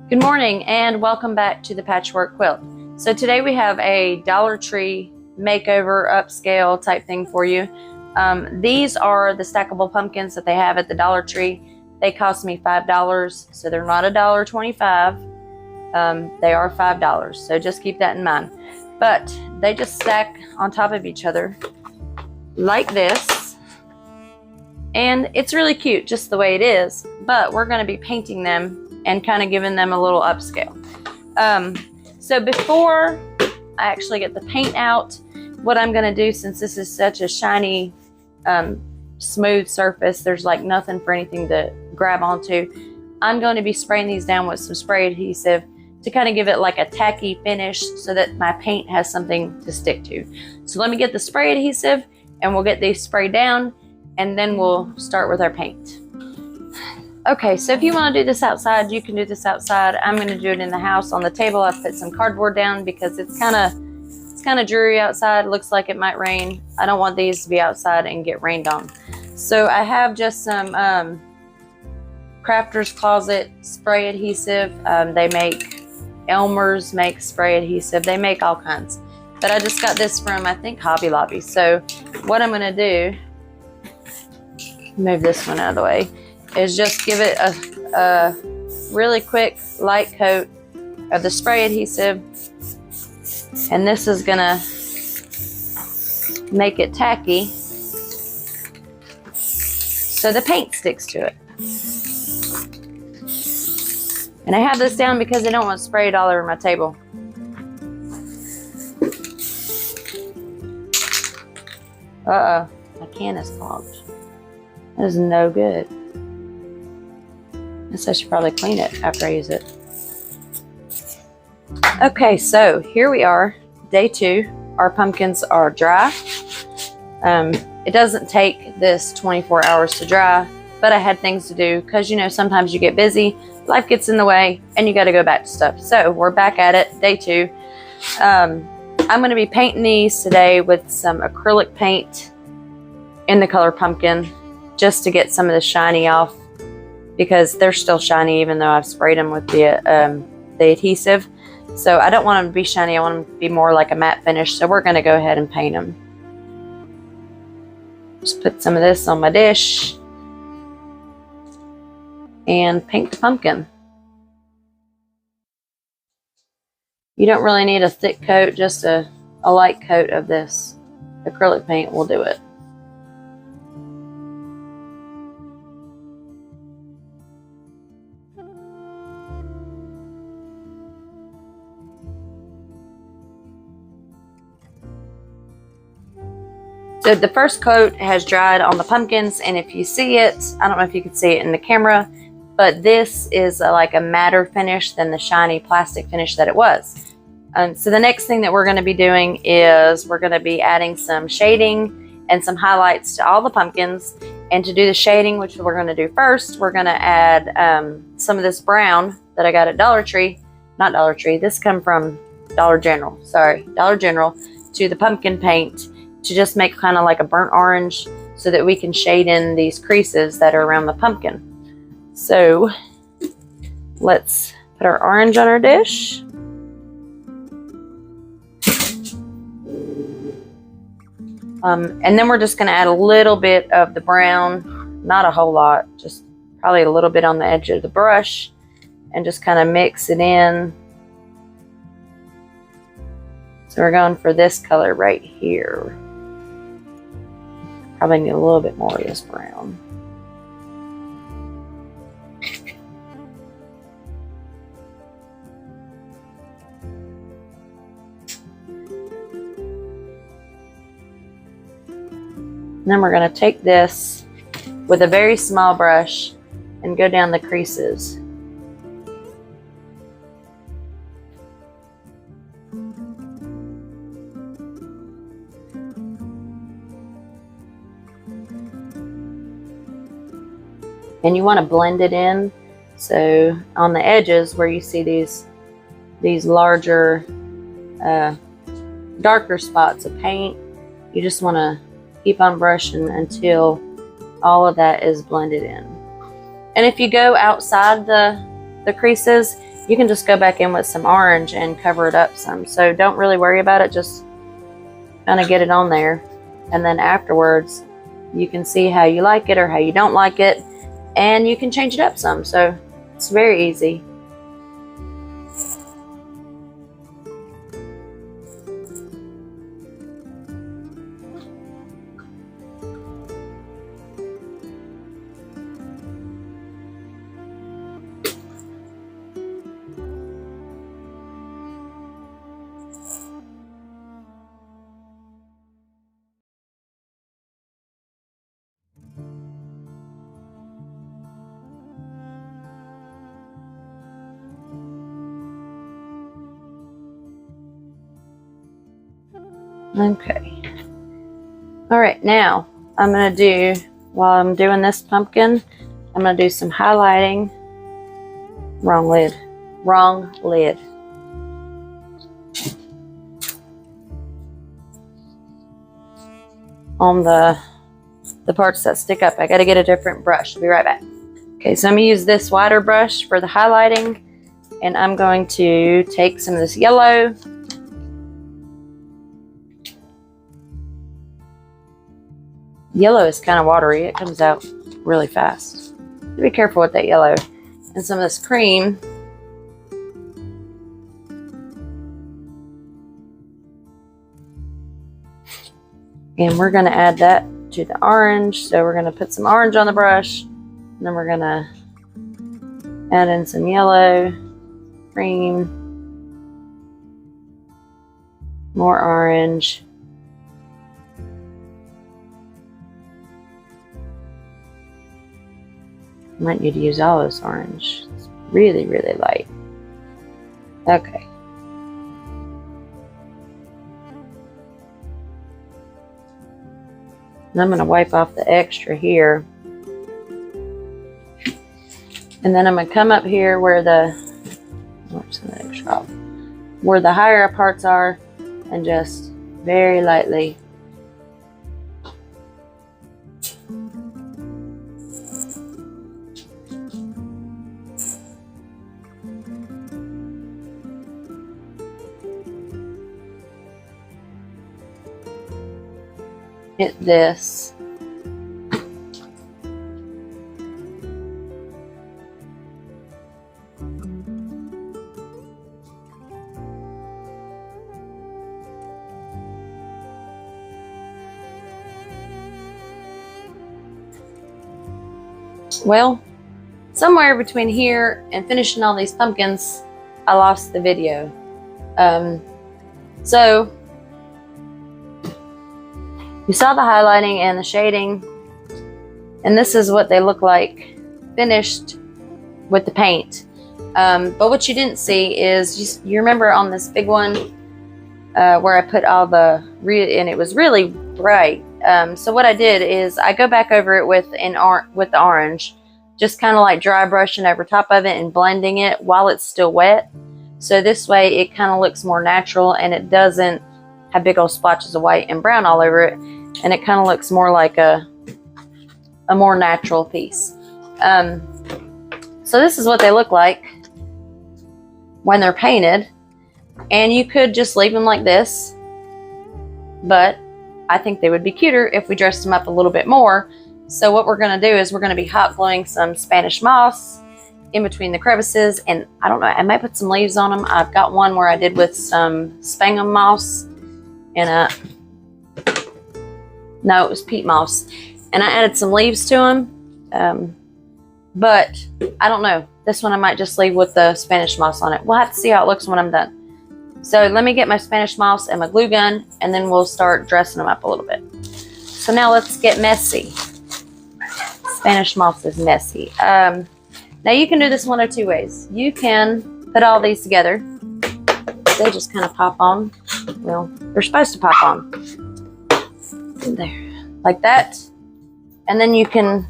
Good morning and welcome back to the Patchwork Quilt. So today we have a Dollar Tree makeover upscale type thing for you. These are the stackable pumpkins that they have at the Dollar Tree. They cost me $5, so they're not $1.25. They are $5, so just keep that in mind. But they just stack on top of each other like this. And it's really cute just the way it is, but we're going to be painting them and kind of giving them a little upscale. So before I actually get the paint out, what I'm going to do, since this is such a shiny, smooth surface, there's like nothing for anything to grab onto, I'm going to be spraying these down with some spray adhesive to kind of give it like a tacky finish so that my paint has something to stick to. So let me get the spray adhesive and we'll get these sprayed down and then we'll start with our paint. Okay, so if you want to do this outside, you can do this outside. I'm going to do it in the house. On the table, I've put some cardboard down because it's kind of dreary outside. It looks like it might rain. I don't want these to be outside and get rained on. So I have just some Crafter's Closet spray adhesive. They make, Elmer's makes spray adhesive. They make all kinds. But I just got this from, I think, Hobby Lobby. So what I'm going to do, move this one out of the way, is just give it a really quick light coat of the spray adhesive, and this is gonna make it tacky so the paint sticks to it. And I have this down because I don't want to spray it all over my table. Uh-oh, my can is clogged. That is no good. I should probably clean it after I use it. Okay, so here we are, day 2. Our pumpkins are dry. It doesn't take this 24 hours to dry, but I had things to do because, you know, sometimes you get busy, life gets in the way, and you got to go back to stuff. So we're back at it, day 2. I'm going to be painting these today with some acrylic paint in the color pumpkin just to get some of the shiny off, because they're still shiny even though I've sprayed them with the adhesive. So I don't want them to be shiny, I want them to be more like a matte finish, so we're going to go ahead and paint them. Just put some of this on my dish and paint the pumpkin. You don't really need a thick coat, just a light coat of this acrylic paint will do it. So the first coat has dried on the pumpkins, and if you see it, I don't know if you can see it in the camera, but this is like a matter finish than the shiny plastic finish that it was. So the next thing that we're going to be doing is we're going to be adding some shading and some highlights to all the pumpkins. And to do the shading, which we're going to do first, we're going to add some of this brown that I got at Dollar Tree. Not Dollar Tree, this come from Dollar General. Sorry, Dollar General, to the pumpkin paint, to just make kind of like a burnt orange so that we can shade in these creases that are around the pumpkin. So let's put our orange on our dish. And then we're just going to add a little bit of the brown, not a whole lot, just probably a little bit on the edge of the brush, and just kind of mix it in. So we're going for this color right here. Probably need a little bit more of this brown. And then we're going to take this with a very small brush and go down the creases. And you want to blend it in, so on the edges where you see these larger darker spots of paint, you just want to keep on brushing until all of that is blended in. And if you go outside the creases, you can just go back in with some orange and cover it up some. So don't really worry about it, just kind of get it on there. And then afterwards, you can see how you like it or how you don't like it, and you can change it up some. So it's very easy. Okay. All right, now I'm gonna do, while I'm doing this pumpkin, I'm gonna do some highlighting. Wrong lid. On the parts that stick up. I gotta get a different brush. I'll be right back. Okay, so I'm gonna use this wider brush for the highlighting, and I'm going to take some of this yellow. Yellow is kind of watery. It comes out really fast. So be careful with that yellow. And some of this cream. And we're going to add that to the orange. So we're going to put some orange on the brush. And then we're going to add in some yellow, cream, more orange. Might need to use all this orange. It's really, really light. Okay. And I'm going to wipe off the extra here. And then I'm going to come up here where where the higher parts are, and just very lightly hit this. Well, somewhere between here and finishing all these pumpkins, I lost the video. So you saw the highlighting and the shading, and this is what they look like finished with the paint. But what you didn't see is, you remember on this big one where I put all the, and it was really bright. So what I did is I go back over it with the orange, just kind of like dry brushing over top of it and blending it while it's still wet. So this way it kind of looks more natural, and it doesn't have big old splotches of white and brown all over it. And it kind of looks more like a more natural piece. So this is what they look like when they're painted. And you could just leave them like this, but I think they would be cuter if we dressed them up a little bit more. So what we're going to do is we're going to be hot gluing some Spanish moss in between the crevices. And I don't know, I might put some leaves on them. I've got one where I did with some sphagnum moss and no, it was peat moss, and I added some leaves to them. But I don't know, this one I might just leave with the Spanish moss on it. We'll have to see how it looks when I'm done. So let me get my Spanish moss and my glue gun, and then we'll start dressing them up a little bit. So now let's get messy. Spanish moss is messy. Now you can do this one of two ways. You can put all these together. They just kind of pop on. Well, they're supposed to pop on. There, like that. And then you can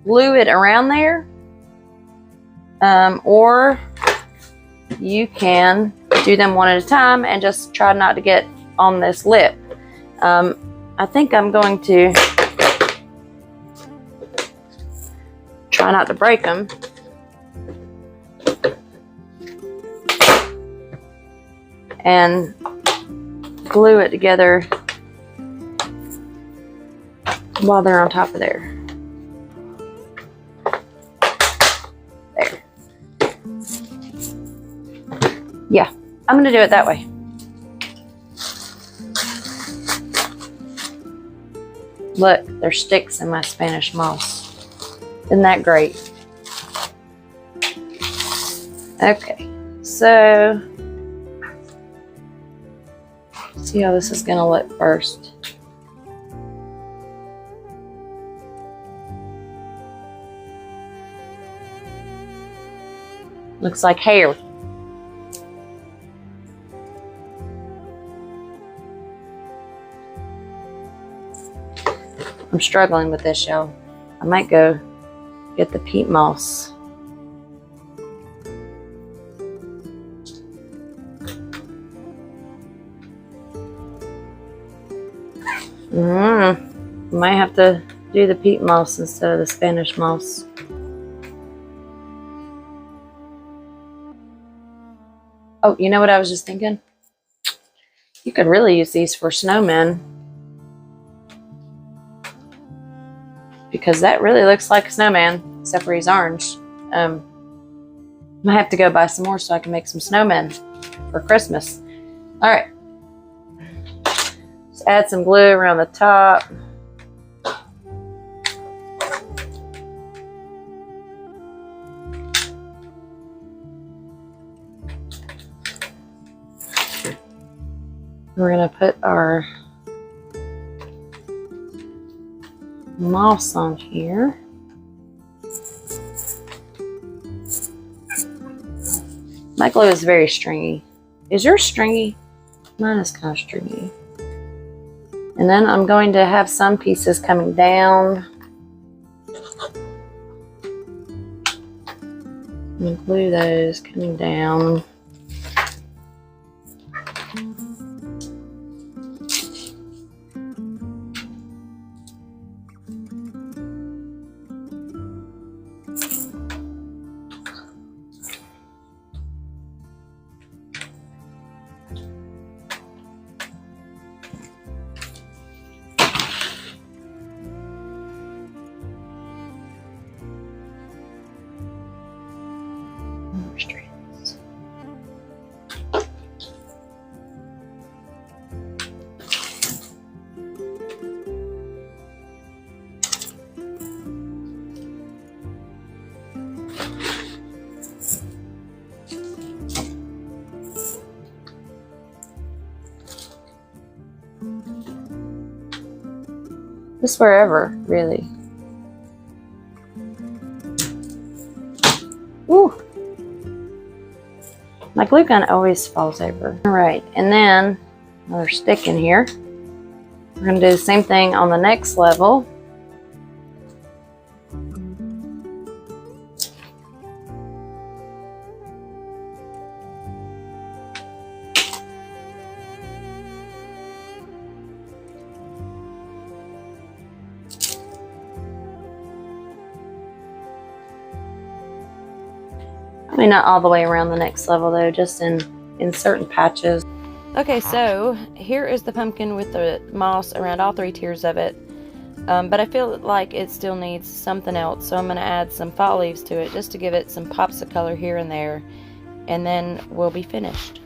glue it around there. Or you can do them one at a time and just try not to get on this lip. I think I'm going to Try not to break them. And glue it together while they're on top of there. There. Yeah, I'm gonna do it that way. Look, there's sticks in my Spanish moss. Isn't that great? Okay, so see how this is gonna look first. Looks like hair. I'm struggling with this, y'all. I might go get the peat moss. Might have to do the peat moss instead of the Spanish moss. Oh, you know what I was just thinking? You could really use these for snowmen, because that really looks like a snowman, except for he's orange. I might have to go buy some more so I can make some snowmen for Christmas. All right. Just add some glue around the top. We're gonna put our moss on here. My glue is very stringy. Is yours stringy? Mine is kind of stringy. And then I'm going to have some pieces coming down. And glue those coming down. Strands. Just wherever, really. Ooh. My glue gun always falls over. All right, and then another stick in here. We're gonna do the same thing on the next level. I mean, not all the way around the next level though, just in certain patches. Okay, so here is the pumpkin with the moss around all three tiers of it. But I feel like it still needs something else, so I'm going to add some fall leaves to it just to give it some pops of color here and there, and then we'll be finished.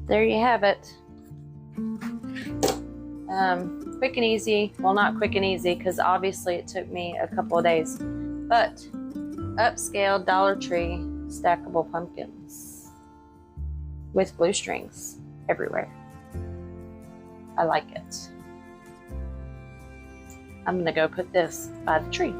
there you have it. Quick and easy. Well, not quick and easy because obviously it took me a couple of days, but Upscale Dollar Tree stackable pumpkins with glue strings everywhere. I like it. I'm gonna go put this by the tree.